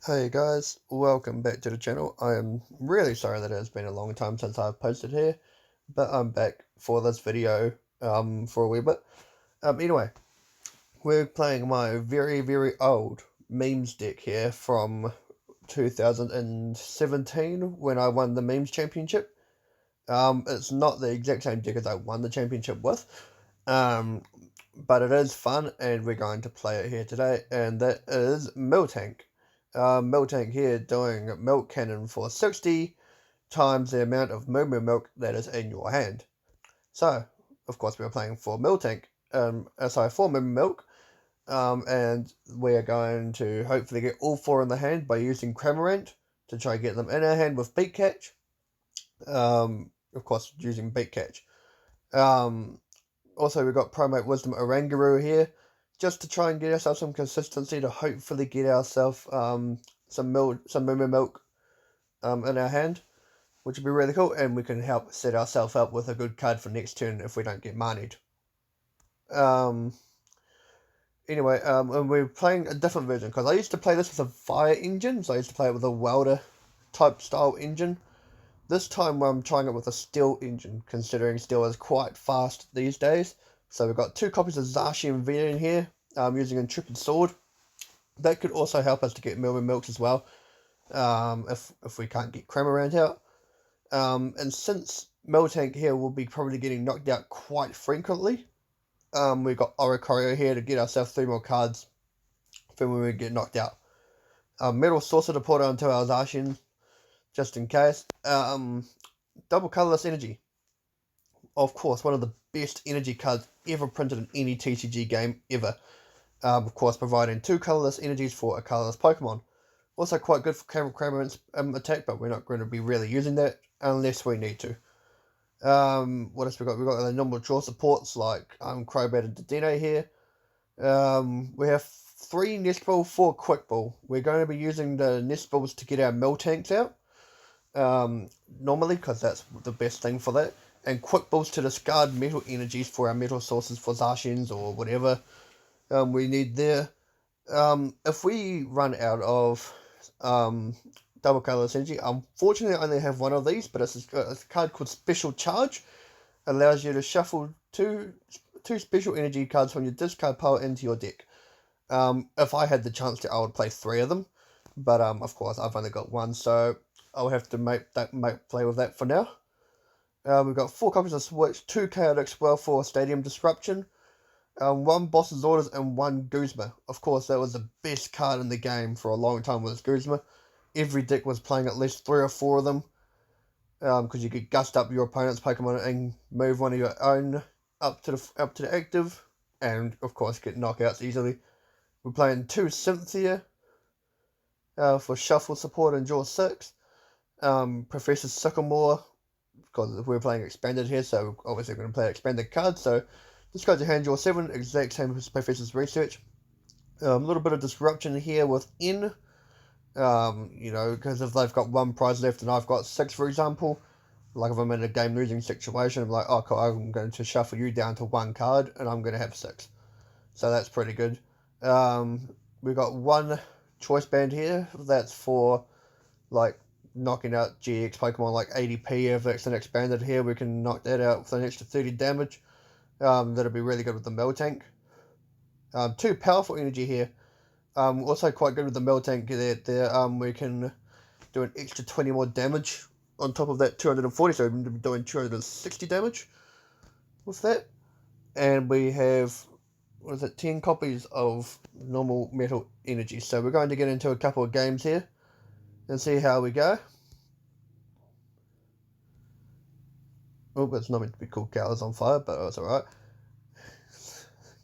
Hey guys, welcome back to the channel. I am really sorry that it has been a long time since I've posted here, but I'm back for this video for a wee bit. Anyway, we're playing my very old memes deck here from 2017 when I won the memes championship. It's not the exact same deck as I won the championship with, um, but it is fun and we're going to play it here today, and that is miltank. Miltank here doing milk cannon for 60 times the amount of moo milk that is in your hand. So, of course, we're playing for miltank, for moo milk, and we are going to hopefully get all four in the hand by using Cramorant to try and get them in our hand with beat catch. Of course, using beat catch. Um, Also, we've got Primate Wisdom Oranguru here, just to try and get ourselves some consistency to hopefully get ourselves some Moo Milk in our hand, which would be really cool, and we can help set ourselves up with a good card for next turn if we don't get manied. Anyway, and we're playing a different version, because I used to play this with a fire engine, so I used to play it with a welder type style engine. This time I'm trying it with a steel engine, considering steel is quite fast these days. So we've got 2 copies of Zacian V in here, using Intrepid Sword. That could also help us to get Melbourne Milks as well, if we can't get Cramorant out. And since Miltank here will be probably getting knocked out quite frequently, we've got Oricorio here to get ourselves 3 more cards for when we get knocked out. Metal Saucer to put onto our Zacian, just in case. Double Colorless Energy. Of course, one of the best energy cards ever printed in any TCG game ever. Of course, providing 2 colorless energies for a colorless Pokemon. Also quite good for Cramorant's attack, but we're not going to be really using that unless we need to. What else we got? We've got the normal draw supports like Crobat and Dedenne here. We have 3 Nest Ball, 4 Quick Ball. We're going to be using the Nest Balls to get our Miltanks out. Normally, because that's the best thing for that. And Quick Balls to discard metal energies for our metal sources for Zacians or whatever we need there. If we run out of double colorless energy, unfortunately I only have one of these, but it's a card called Special Charge. Allows you to shuffle two special energy cards from your discard pile into your deck. If I had the chance to, I would play 3 of them, but of course I've only got 1, so I'll have to play with that for now. We've got 4 copies of Switch, 2 Chaotic Spell for Stadium Disruption, 1 Boss's Orders, and 1 Guzma. Of course, that was the best card in the game for a long time, was Guzma. Every deck was playing at least 3 or 4 of them, because you could gust up your opponent's Pokemon and move one of your own up to the active, and of course get knockouts easily. We're playing 2 Cynthia for Shuffle support and draw 6. Professor Sycamore, because we're playing expanded here, so obviously we're going to play expanded cards, so discard your hand, draw 7, exact same as Professor's Research. A little bit of disruption here with N, because if they've got 1 prize left and I've got 6, for example, like if I'm in a game losing situation, I'm like, oh cool, I'm going to shuffle you down to 1 card and I'm going to have 6. So that's pretty good. We've got 1 choice band here, that's for like knocking out GX Pokemon like ADP. If it's an expanded here, we can knock that out with an extra 30 damage. That'll be really good with the Miltank. 2 powerful energy here. Also quite good with the Miltank there. We can do an extra 20 more damage on top of that 240, so we're going to be doing 260 damage with that. And we have, 10 copies of normal metal energy. So we're going to get into a couple of games here and see how we go. Oh, but it's not meant to be called Cows on Fire, but that's alright.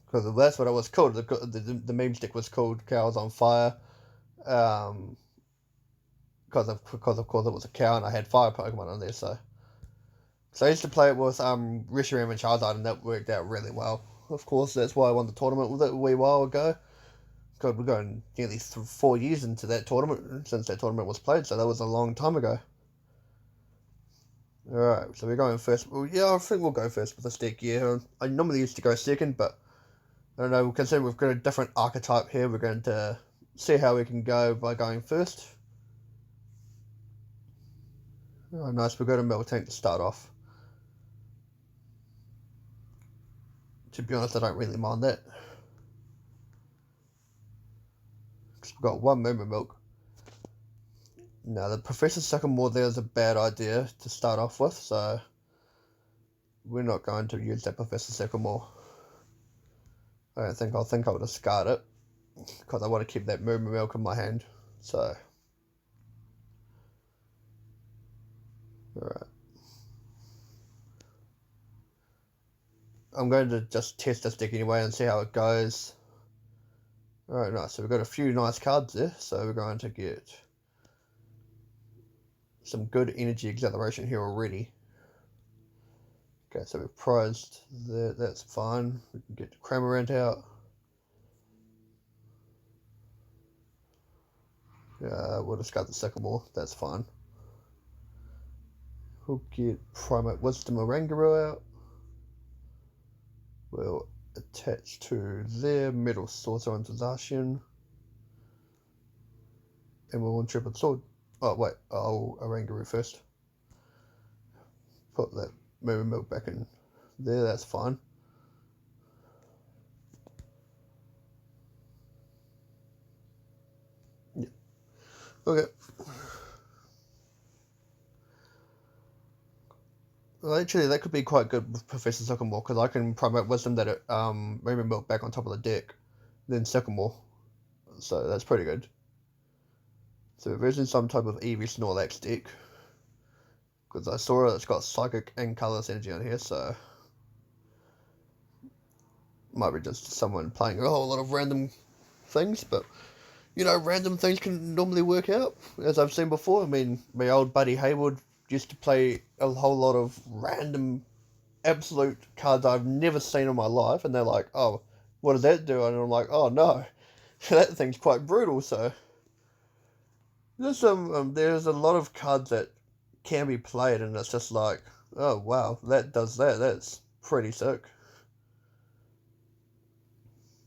Because that's what it was called. The meme stick was called Cows on Fire. Because of course it was a cow and I had fire Pokemon on there, so I used to play it with Reshiram and Charizard, and that worked out really well. Of course, that's why I won the tournament with it a wee while ago. God, we're going nearly 4 years into that tournament since that tournament was played, so that was a long time ago. Alright, so we're going first. Well, yeah, I think we'll go first with this deck, yeah. I normally used to go second, but I don't know, considering we've got a different archetype here, we're going to see how we can go by going first. Oh, nice. We've got a miltank to start off. To be honest, I don't really mind that. Because we've got one moo milk. Now, the Professor Sycamore there is a bad idea to start off with, so we're not going to use that Professor Sycamore. I don't think I'll discard it, because I want to keep that moo milk in my hand, so... Alright. I'm going to just test this deck anyway and see how it goes. Alright, nice. So we've got a few nice cards there, so we're going to get some good energy acceleration here already. Okay, so we've prized that, that's fine. We can get the Cramorant out. We'll discard the Sycamore, that's fine. We'll get Primate Wisdom Oranguru out. We'll attach to their Metal Saucer into Zacian. And we'll Intrepid Sword. Oh, wait, I'll Oranguru first. Put that moo milk back in there, that's fine. Yeah. Okay. Well, actually, that could be quite good with Professor Sycamore, because I can Primate Wisdom that moo milk back on top of the deck, then Sycamore. So that's pretty good. So we're using some type of Eevee Snorlax deck, because I saw it's got Psychic and Colorless Energy on here, so might be just someone playing a whole lot of random things, but you know, random things can normally work out, as I've seen before. I mean, my old buddy Haywood used to play a whole lot of random, absolute cards I've never seen in my life, and they're like, oh, what does that do? And I'm like, oh no, that thing's quite brutal, so... There's there's a lot of cards that can be played, and it's just like, oh wow, that does that, that's pretty sick.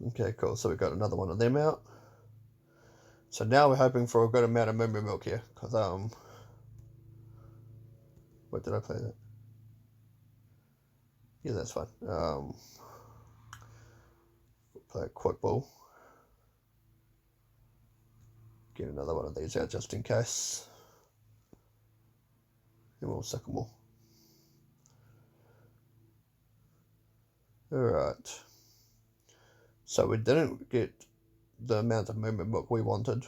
Okay, cool, so we got another one of them out. So now we're hoping for a good amount of moo milk here, because, what did I play that? Yeah, that's fine. We'll play a quick ball. Get another one of these out just in case. And we'll Sycamore. Alright. So we didn't get the amount of moo milk we wanted.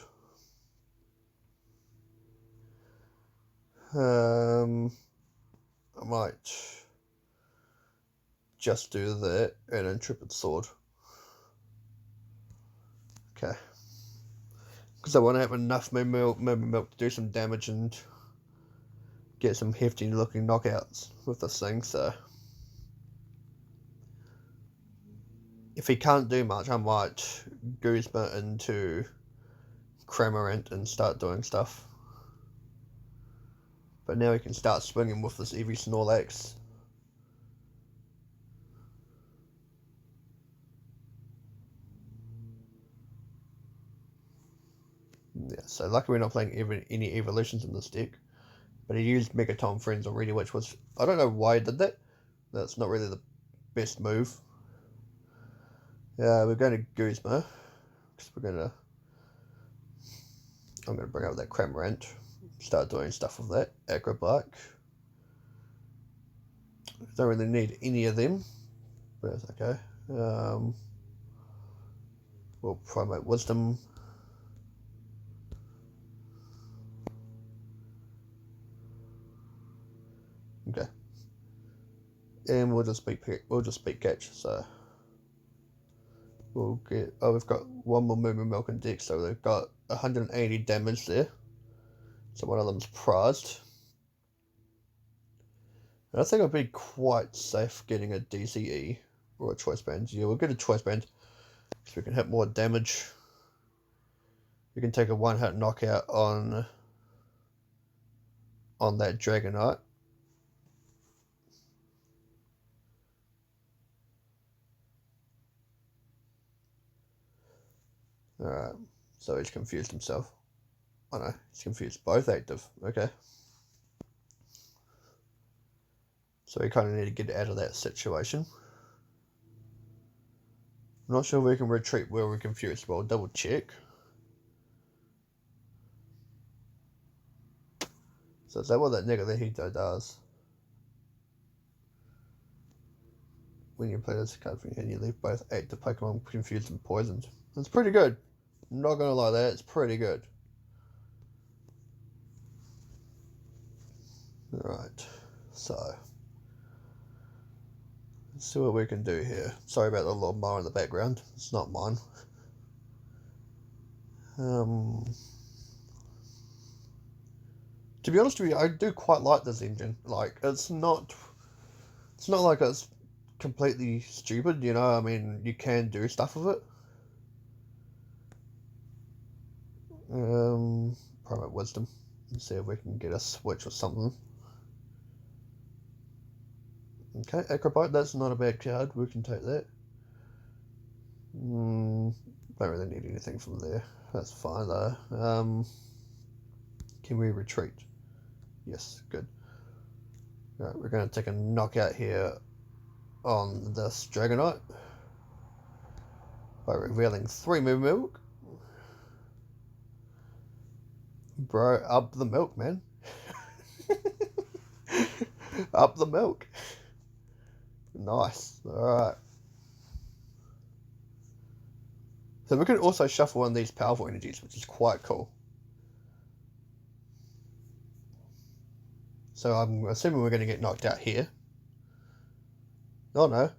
I might just do that and Intrepid Sword. Okay. Because I want to have enough moo milk to do some damage and get some hefty looking knockouts with this thing, so... If he can't do much, I might Guzma into Cramorant and start doing stuff. But now we can start swinging with this Eevee Snorlax. Yeah, so luckily we're not playing any evolutions in this deck. But he used Megaton Friends already, which was... I don't know why he did that. That's not really the best move. We're going to Guzma. Because we're going to... I'm going to bring out that Cramorant. Start doing stuff with that. Aggro Bark. Don't really need any of them. But that's okay. We'll Primate Wisdom. Okay. And we'll just beat catch, so we'll get... Oh, we've got one more moo milk in deck, so they've got 180 damage there. So one of them's prized. And I think I'd be quite safe getting a DCE or a Choice Band. Yeah, we'll get a Choice Band, so we can hit more damage. We can take a one-hit knockout on that Dragonite. Alright. So he's confused himself. Oh no, he's confused both active. Okay. So we kind of need to get out of that situation. I'm not sure if we can retreat where we're confused. Well, double check. So is that what that Negahito does? When you play this card from your hand, you leave both active Pokemon confused and poisoned. That's pretty good. I'm not gonna lie, it's pretty good. Alright, so let's see what we can do here. Sorry about the little mower in the background. It's not mine. To be honest with you, I do quite like this engine. Like, it's not like it's completely stupid, you know. I mean, you can do stuff with it. Promote wisdom. Let's see if we can get a switch or something. Okay, Acrobite, that's not a bad card. We can take that. Don't really need anything from there. That's fine though. Can we retreat? Yes, good. Alright, we're going to take a knockout here on this Dragonite by revealing 3 milk. Bro, up the milk, man. Up the milk. Nice. Alright. So we can also shuffle one of these powerful energies, which is quite cool. So I'm assuming we're going to get knocked out here. Oh no,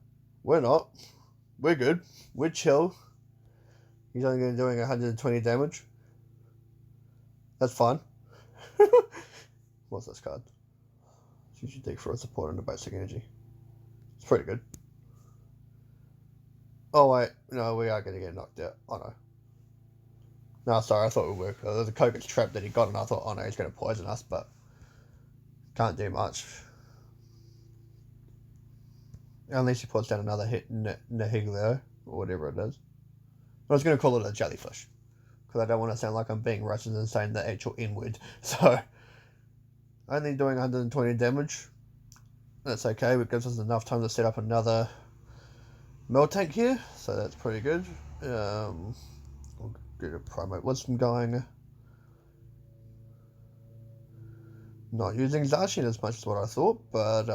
we're not. We're good. We're chill. He's only going to be doing 120 damage. That's fine. What's this card? Use your deck for a support under basic energy. It's pretty good. Oh wait, no, we are going to get knocked out. Oh no. No, sorry, I thought we were. There was a Koga's trap that he got, and I thought, oh no, he's going to poison us, but can't do much. Unless he puts down another hit Nihilio, or whatever it is. I was going to call it a jellyfish, because I don't want to sound like I'm being racist and saying the actual N word. So, only doing 120 damage. That's okay, it gives us enough time to set up another miltank here, so that's pretty good. We'll get a promote wisdom going. Not using Zacian as much as what I thought, but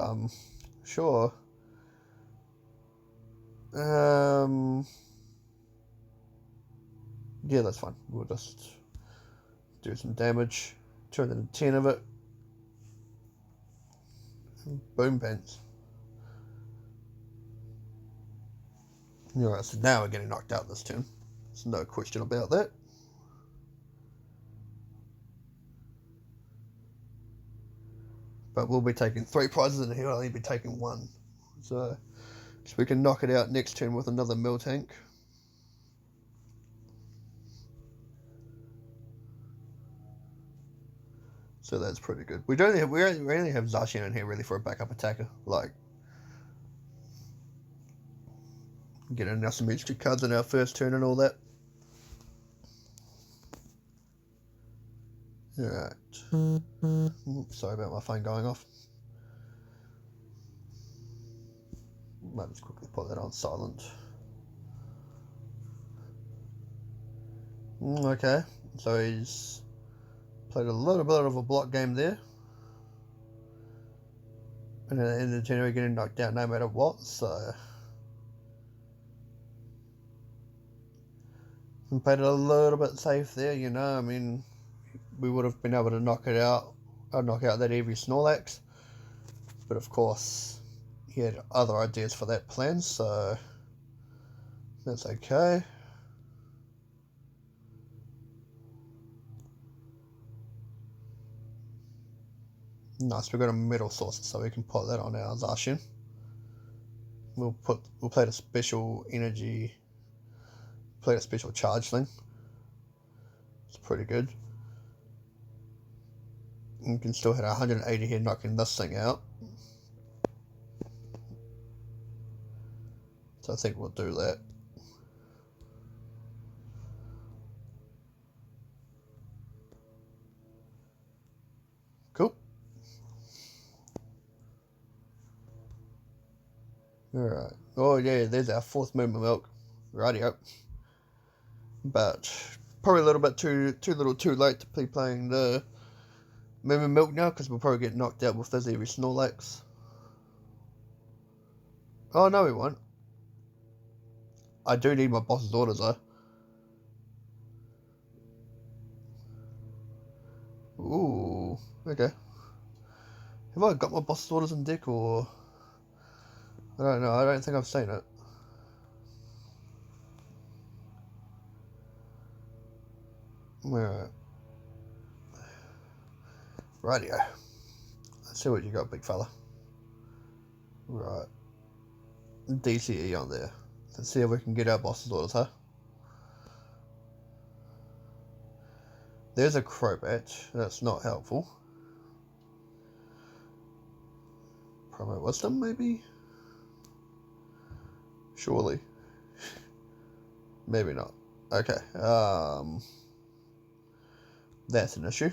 sure. Yeah, that's fine. We'll just do some damage. 210 of it. Boom pants. Alright, so now we're getting knocked out this turn. There's no question about that. But we'll be taking 3 prizes and he'll only be taking 1. So we can knock it out next turn with another miltank. So that's pretty good. We only have Zacian in here really for a backup attacker. Like, getting us some extra cards in our first turn and all that. Alright. Oops, sorry about my phone going off. Might just quickly put that on silent. Okay, so he's played a little bit of a block game there. And at the end of the turn we're getting knocked out no matter what, so we played it a little bit safe there, you know. I mean, we would have been able to knock out that every Snorlax, but of course he had other ideas for that plan, so that's okay. Nice, we've got a metal source, so we can put that on our Zacian. We'll play a special energy, play a special charge thing. It's pretty good. You can still hit 180 here, knocking this thing out. So I think we'll do that. Cool. Alright. Oh yeah, there's our 4th movement milk. Rightio. But probably a little bit too late to be playing the movement milk now, because we'll probably get knocked out with those every Snorlax. Oh no, we won't. I do need my boss's orders though. Ooh, okay. Have I got my boss's orders in deck, or I don't know. I don't think I've seen it. Alright. Rightio. Let's see what you got, big fella. Right. DCE on there. Let's see if we can get our boss's orders, huh? There's a Crobat. That's not helpful. Promote Wisdom, maybe? Surely. Maybe not. Okay. That's an issue.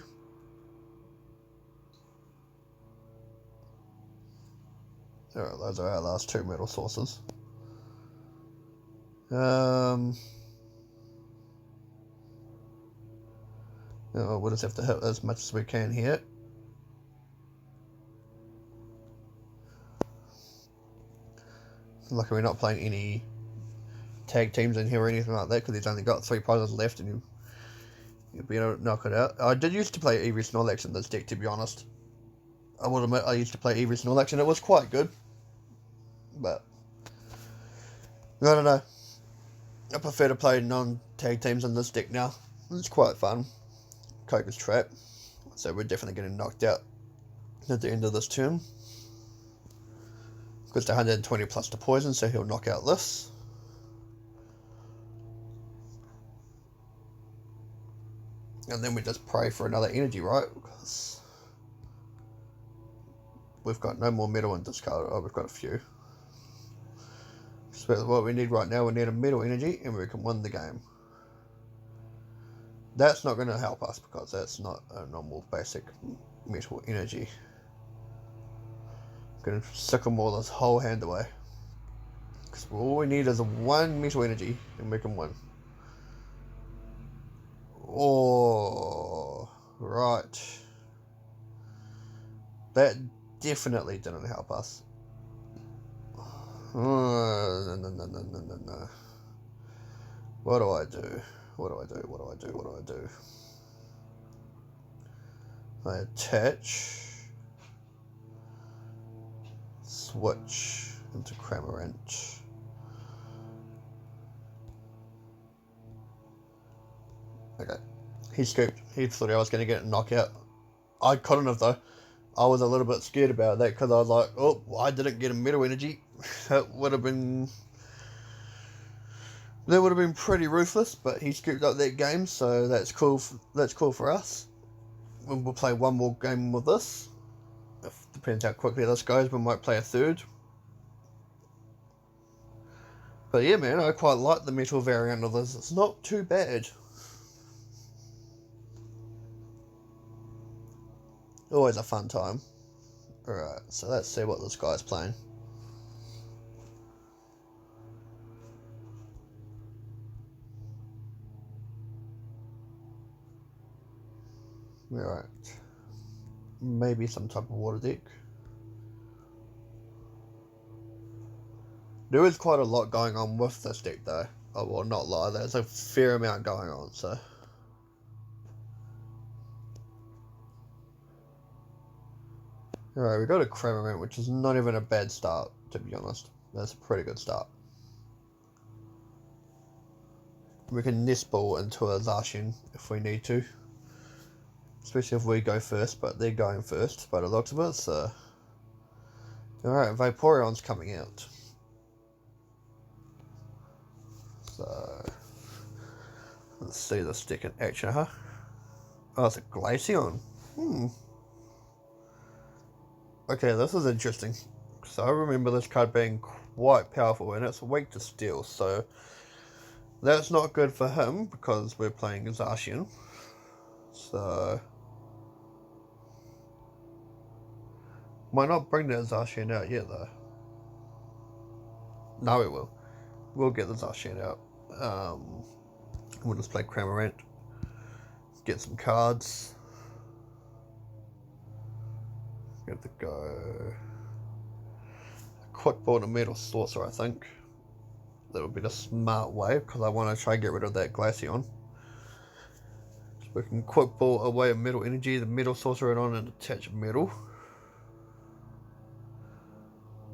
Alright, those are our last 2 metal sources. We'll just have to hit as much as we can here. Luckily we're not playing any tag teams in here or anything like that, because he's only got 3 prizes left and you'll be able to knock it out. I did used to play Eevee Snorlax in this deck, to be honest. I will admit I used to play Eevee Snorlax and it was quite good. But I don't know. I prefer to play non-tag teams in this deck now. It's quite fun. Coker's Trap. So we're definitely getting knocked out at the end of this turn. Goes to 120 plus to poison, so he'll knock out this. And then we just pray for another energy, right? Because we've got no more metal in discard. Oh, we've got a few. So what we need right now, we need a metal energy, and we can win the game. That's not going to help us, because that's not a normal basic metal energy. I'm going to sycamore this whole hand away. Because all we need is 1 metal energy, and we can win. Oh, right. That definitely didn't help us. No. What do I do? I attach. Switch into Cramorant. Okay. He scooped. He thought I was going to get a knockout. I couldn't have though. I was a little bit scared about that, because I was like, oh, well, I didn't get a metal energy. That would have been pretty ruthless, but he scooped up that game, so that's cool. That's cool for us. We'll play 1 more game with this. Depends how quickly this goes, we might play a 3rd. But yeah, man, I quite like the metal variant of this. It's not too bad. Always a fun time. Alright, so let's see what this guy's playing. Alright. Maybe some type of water deck. There is quite a lot going on with this deck though. I will not lie, there's a fair amount going on, so. Alright, we got a Cramorant, which is not even a bad start, to be honest. That's a pretty good start. We can nest ball into a Zacian if we need to. Especially if we go first, but they're going first by the looks of it, so. Alright, Vaporeon's coming out. So. Let's see this deck in action, huh? Oh, it's a Glaceon. Okay, this is interesting. So I remember this card being quite powerful, and it's weak to steel, so that's not good for him because we're playing Zacian. So Might not bring that Zacian out yet though. No, it will. We'll get the Zacian out. We'll just play Cramorant. Get some cards. Get the go. Quick Ball and a Metal Saucer, I think. That would be the smart way, because I want to try and get rid of that Glaceon. So we can Quick Ball away a Metal Energy, the Metal Saucer it on, and attach Metal.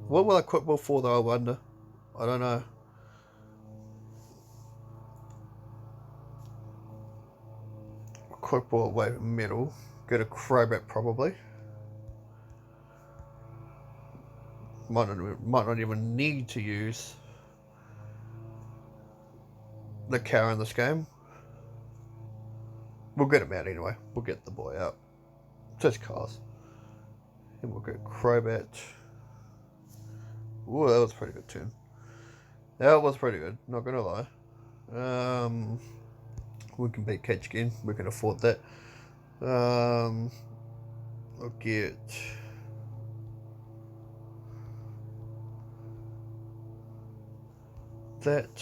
What will I Quick Ball for though, I wonder? I don't know. Quick Ball away Metal. Get a Crobat probably. Might not even need to use the cow in this game. We'll get him out anyway. We'll get the boy out. Just cars. And we'll go Crobat. Ooh, that was a pretty good turn. That was pretty good, not gonna lie. We can beat Catch again. We can afford that. I'll get that.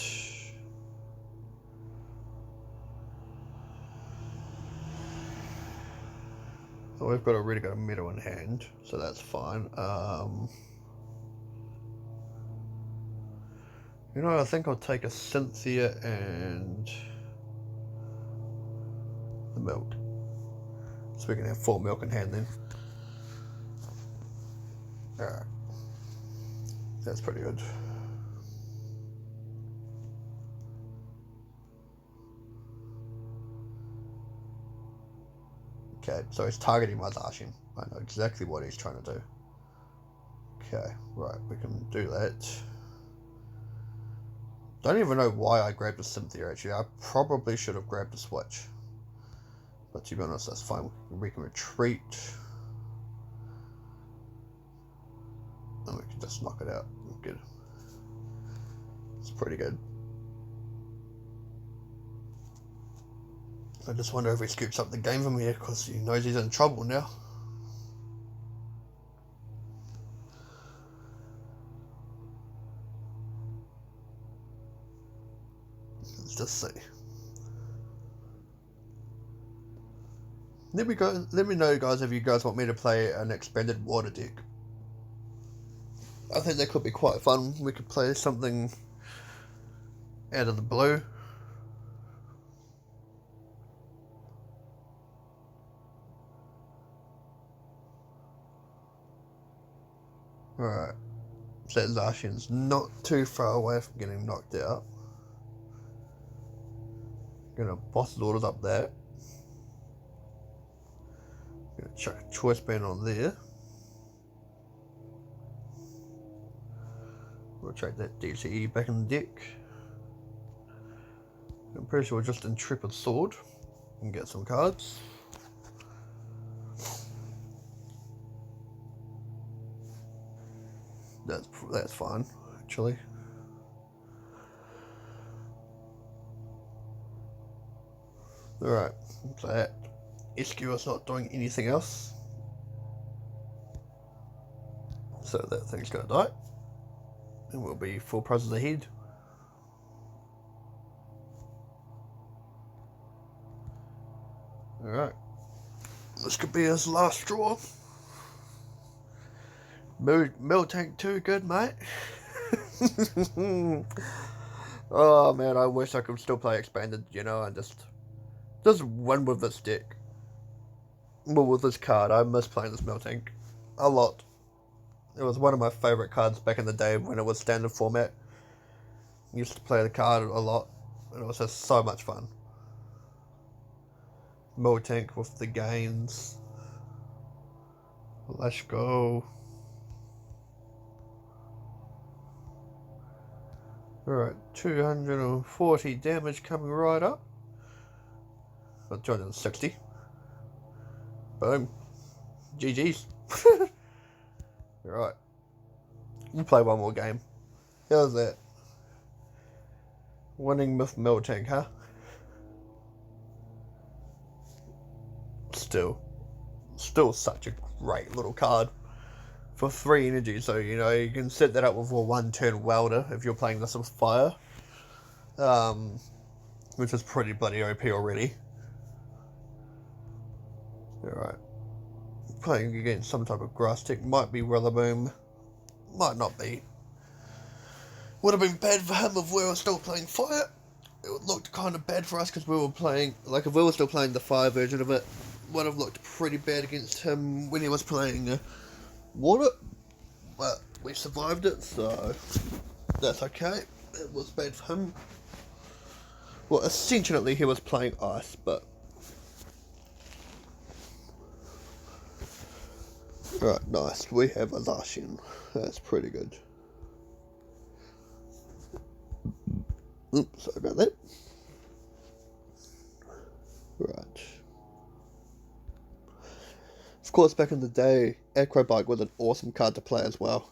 Oh, we've already got a Metal in hand, so that's fine. You know, I think I'll take a Cynthia and the milk. So we can have 4 milk in hand then. Alright. That's pretty good. Okay, so he's targeting my Zacian. I know exactly what he's trying to do. Okay, right, we can do that. Don't even know why I grabbed a Cynthia actually. I probably should have grabbed a Switch. But to be honest, that's fine. We can retreat. And we can just knock it out. Good. It's pretty good. I just wonder if he scoops up the game from here because he knows he's in trouble now. Let's just see. Let me know, guys, if you guys want me to play an expanded water deck. I think that could be quite fun. We could play something out of the blue. Alright. So that Zacian's not too far away from getting knocked out. Gonna boss orders up there. Gonna chuck a Choice Band on there. We'll check that DCE back in the deck. I'm pretty sure we're just Intrepid Sword and get some cards. That's fine, actually. Alright, so that SQ's not doing anything else. So that thing's gonna die. And we'll be 4 prizes ahead. Alright. This could be his last straw. Miltank too good, mate. Oh man, I wish I could still play expanded, you know, and just win with this deck. Well, with this card. I miss playing this Miltank a lot. It was one of my favourite cards back in the day when it was standard format. I used to play the card a lot, and it was just so much fun. Miltank with the gains. Let's go. Alright, 240 damage coming right up. Or 260. Boom. GG's. Right. We'll play one more game. How's that? Winning with Miltank, huh? Still such a great little card. for 3 energy. So, you know, you can set that up with a 1-turn welder if you're playing this with fire. Which is pretty bloody OP already. Alright. Playing against some type of grass tech. Might be Rillaboom. Might not be. Would have been bad for him if we were still playing fire. It looked kind of bad for us because we were playing, like if we were still playing the fire version of it, would have looked pretty bad against him when he was playing water. But we survived it, so that's okay. It was bad for him. Well, essentially he was playing ice, but... Right, nice. We have a Zacian. That's pretty good. Oops, sorry about that. Right. Of course, back in the day, Acrobike was an awesome card to play as well.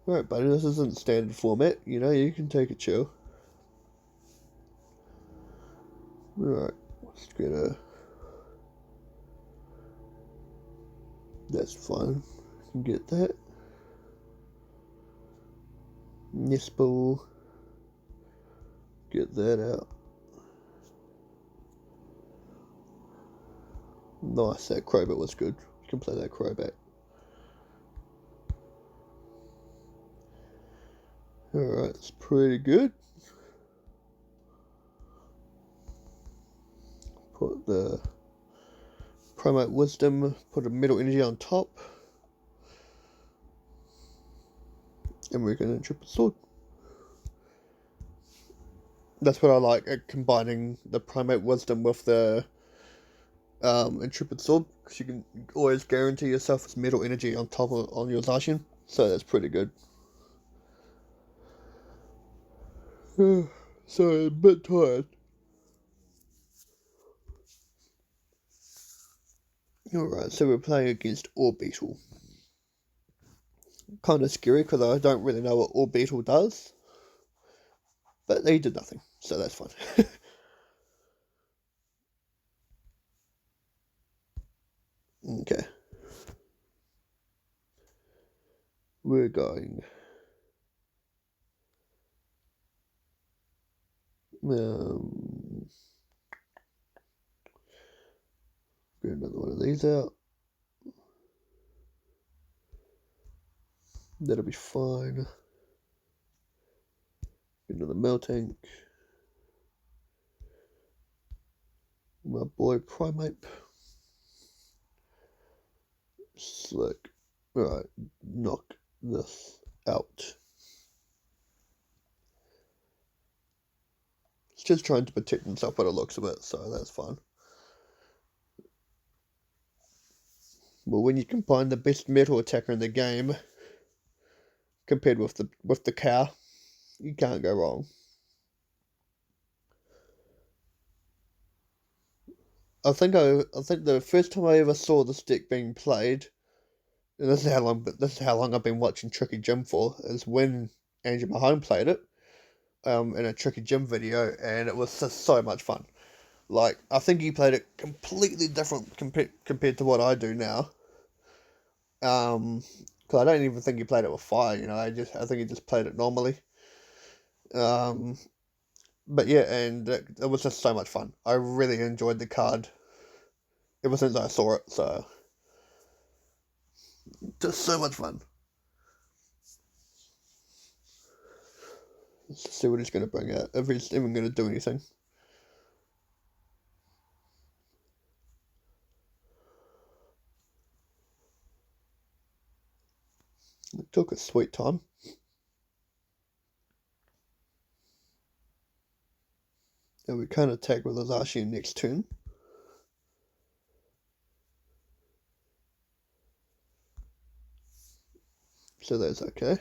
Alright, buddy, this isn't standard format. You know, you can take a chill. Alright, let's get a... That's fine. Can get that. Nispel. Get that out. Nice, that Crobat was good. You can play that Crobat. Alright, it's pretty good. Put the Primate Wisdom, put a Metal Energy on top. And we're going to Intrepid Sword. That's what I like, combining the Primate Wisdom with the Intrepid Sword, because you can always guarantee yourself with Metal Energy on top of on your Zacian, so that's pretty good. Sorry, a bit tired. Alright, so we're playing against Orbeetle. Kind of scary because I don't really know what Orbeetle does. But he did nothing, so that's fine. Okay. We're going... get another one of these out. That'll be fine. Get another miltank. My boy Primate. Slick. Alright, knock this out. It's just trying to protect himself by the looks of it, so that's fine. Well, when you combine the best metal attacker in the game compared with the cow, you can't go wrong. I think the first time I ever saw this deck being played, and this is how long I've been watching Tricky Jim for, is when Andrew Mahone played it in a Tricky Jim video, and it was just so much fun. Like, I think he played it completely different compared to what I do now. Because I don't even think he played it with fire, you know, I think he just played it normally. But yeah, and it was just so much fun. I really enjoyed the card ever since I saw it, so just so much fun. Let's see what he's going to bring out, if he's even going to do anything. It took a sweet time. And we can't attack with Zacian next turn. So that's okay.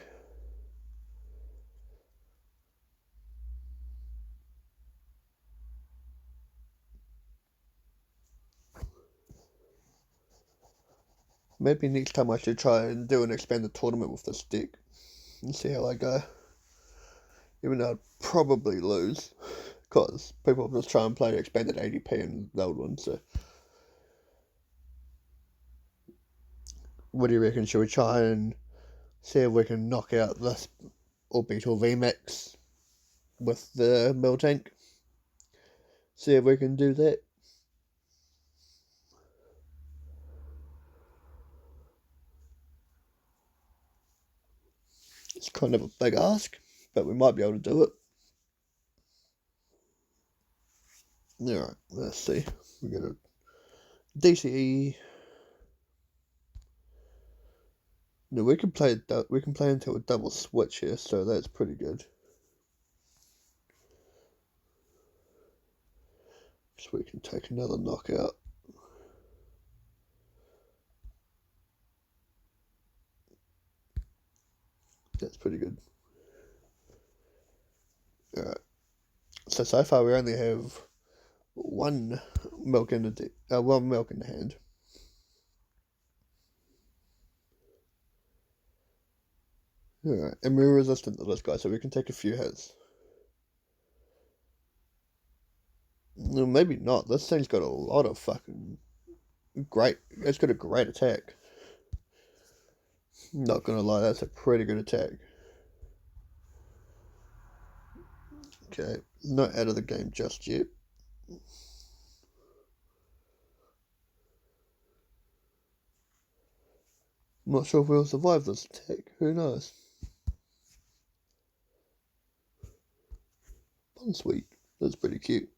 Maybe next time I should try and do an expanded tournament with this deck and see how I go. Even though I'd probably lose, because people just try and play expanded ADP and they'll win, so. What do you reckon? Should we try and see if we can knock out this Orbital VMAX with the miltank? See if we can do that. It's kind of a big ask, but we might be able to do it. Alright, let's see. We got a DCE. No, we can play into a double switch here, so that's pretty good. So we can take another knockout. That's pretty good. Alright. So far we only have one milk in the hand. Alright, and we're resistant to this guy, so we can take a few hits. No, maybe not. This thing's got a lot of fucking great. It's got a great attack. Not gonna lie, that's a pretty good attack. Okay, not out of the game just yet. I'm not sure if we'll survive this attack. Who knows? Sweet. That's pretty cute.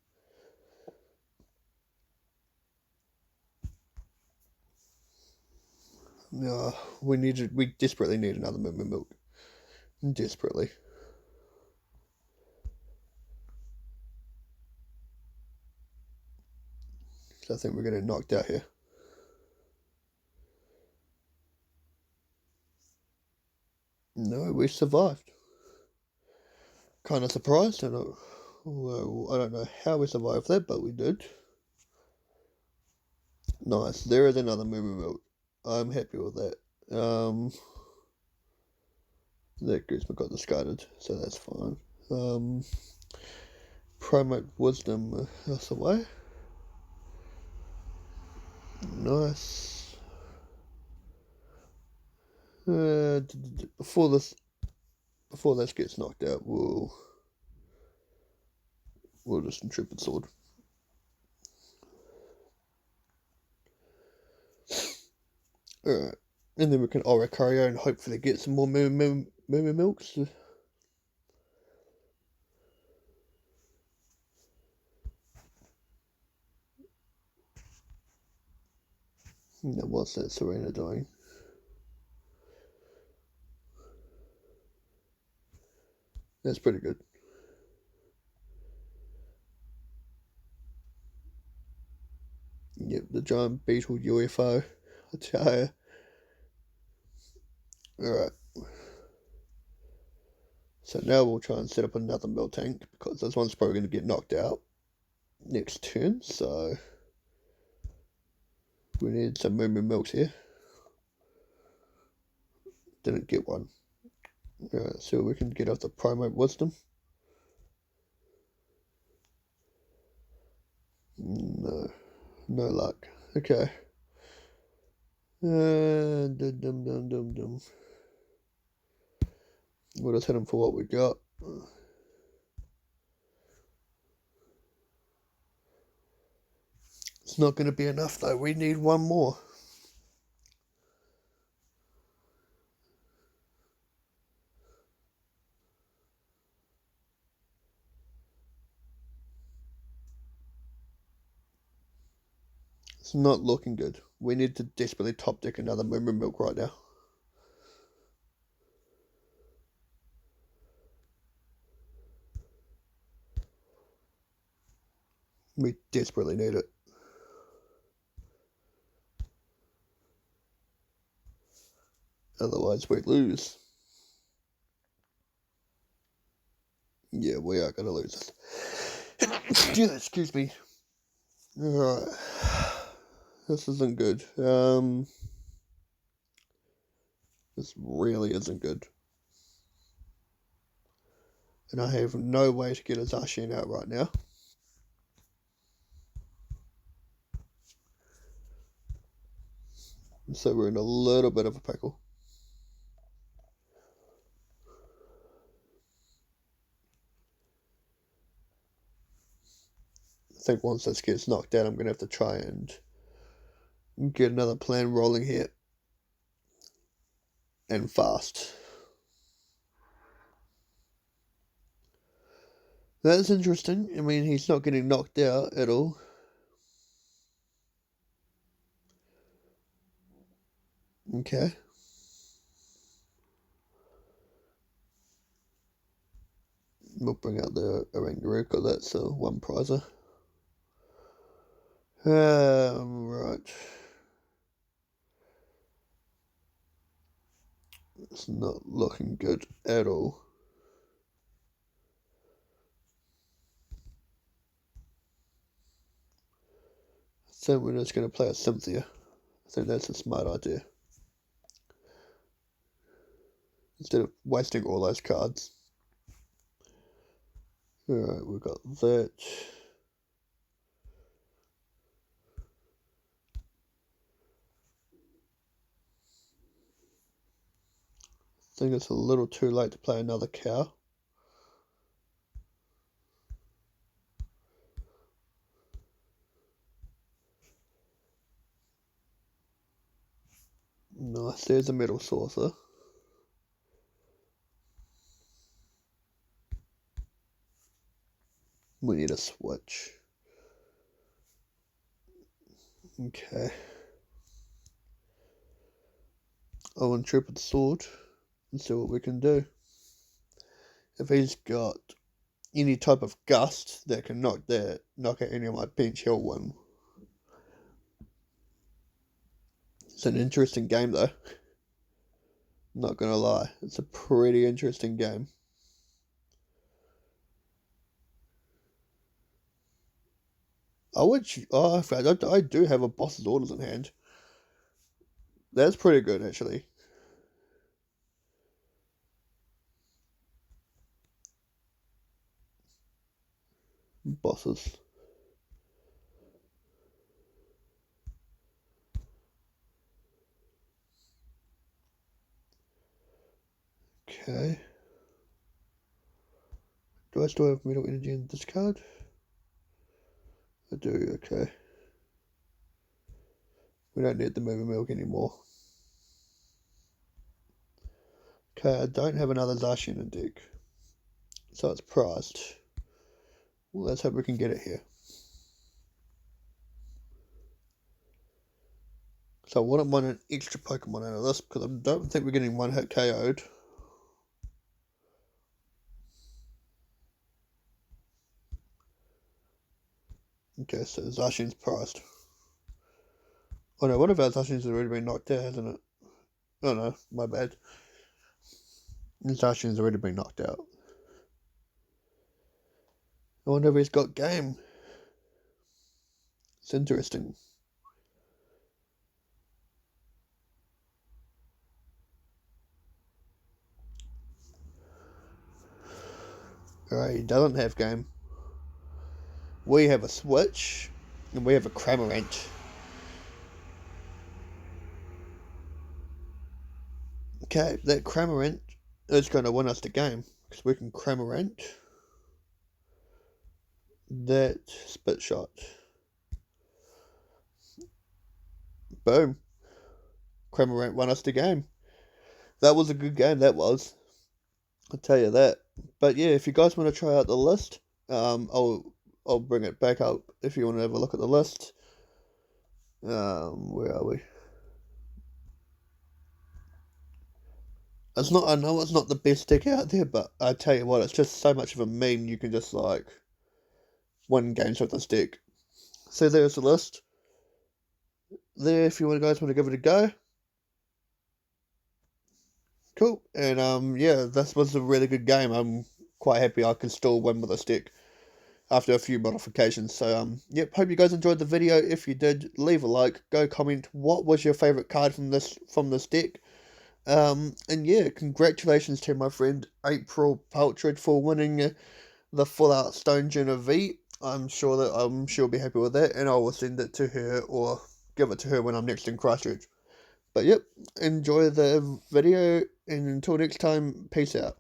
No, we desperately need another movement milk. Desperately. So I think we're getting knocked out here. No, we survived. Kind of surprised. I don't know how we survived that, but we did. Nice. There is another movement milk. I'm happy with that. That Guzma got discarded, so that's fine. Primate Wisdom, that's away. Nice. Before this gets knocked out, we'll just Intrepid Sword. Alright. And then we can Oricario and hopefully get some more Moo Milks. Now, what's that Serena doing? That's pretty good. Yep, the giant beetle UFO. I tell you. Alright. So now we'll try and set up another miltank because this one's probably going to get knocked out next turn. So we need some Moo Milks here. Didn't get one. Alright, so we can get off the Primate Wisdom. No luck. Okay. We'll just hit him for what we got. It's not going to be enough though. We need one more. It's not looking good. We need to desperately top deck another Moo Milk right now. We desperately need it. Otherwise we lose. Yeah, we are going to lose this. Excuse me. Alright. This isn't good. This really isn't good. And I have no way to get a Zacian out right now. So we're in a little bit of a pickle. I think once this gets knocked out, I'm going to have to try and get another plan rolling here. And fast. That's interesting. I mean, he's not getting knocked out at all. Okay. We'll bring out the Orangaroo, because that's a one prizer. Right. It's not looking good at all. So we're just going to play a Cynthia. I think that's a smart idea. Instead of wasting all those cards. Alright, we've got that. I think it's a little too late to play another cow. Nice, there's a metal saucer. We need a switch. Okay. I'll intrepid sword and see what we can do. If he's got any type of gust that can knock out any of my bench, he'll win. It's an interesting game though. Not gonna lie, it's a pretty interesting game. I do have a boss's orders in hand. That's pretty good actually. Bosses. Okay. Do I still have metal energy in this card? I do, okay. We don't need the moving milk anymore. Okay, I don't have another Zacian in deck. So it's prized. Well, let's hope we can get it here. So I wouldn't want an extra Pokemon out of this because I don't think we're getting one hit KO'd. Okay, so Zacian's prized. Oh no, one of our Zacians has already been knocked out, hasn't it? Oh no, my bad. Zacian's already been knocked out. I wonder if he's got game. It's interesting. Alright, he doesn't have game. We have a switch, and we have a Cramorant. Okay, that Cramorant is going to win us the game, because we can Cramorant that Spit Shot. Boom. Cramorant won us the game. That was a good game, that was. I'll tell you that. But yeah, if you guys want to try out the list, I'll bring it back up if you want to have a look at the list. Where are we? I know it's not the best deck out there, but I tell you what, it's just so much of a meme. You can just like win games with this deck. So there's the list. There, if you guys want to give it a go. Cool. And yeah, this was a really good game. I'm quite happy I can still win with this deck after a few modifications. So yep, hope you guys enjoyed the video. If you did, leave a like, go comment what was your favourite card from this deck. And yeah, congratulations to my friend April Paltrid for winning the full out Stonegender V. I'm sure she'll be happy with that, and I will send it to her or give it to her when I'm next in Christchurch. But yep, enjoy the video, and until next time, peace out.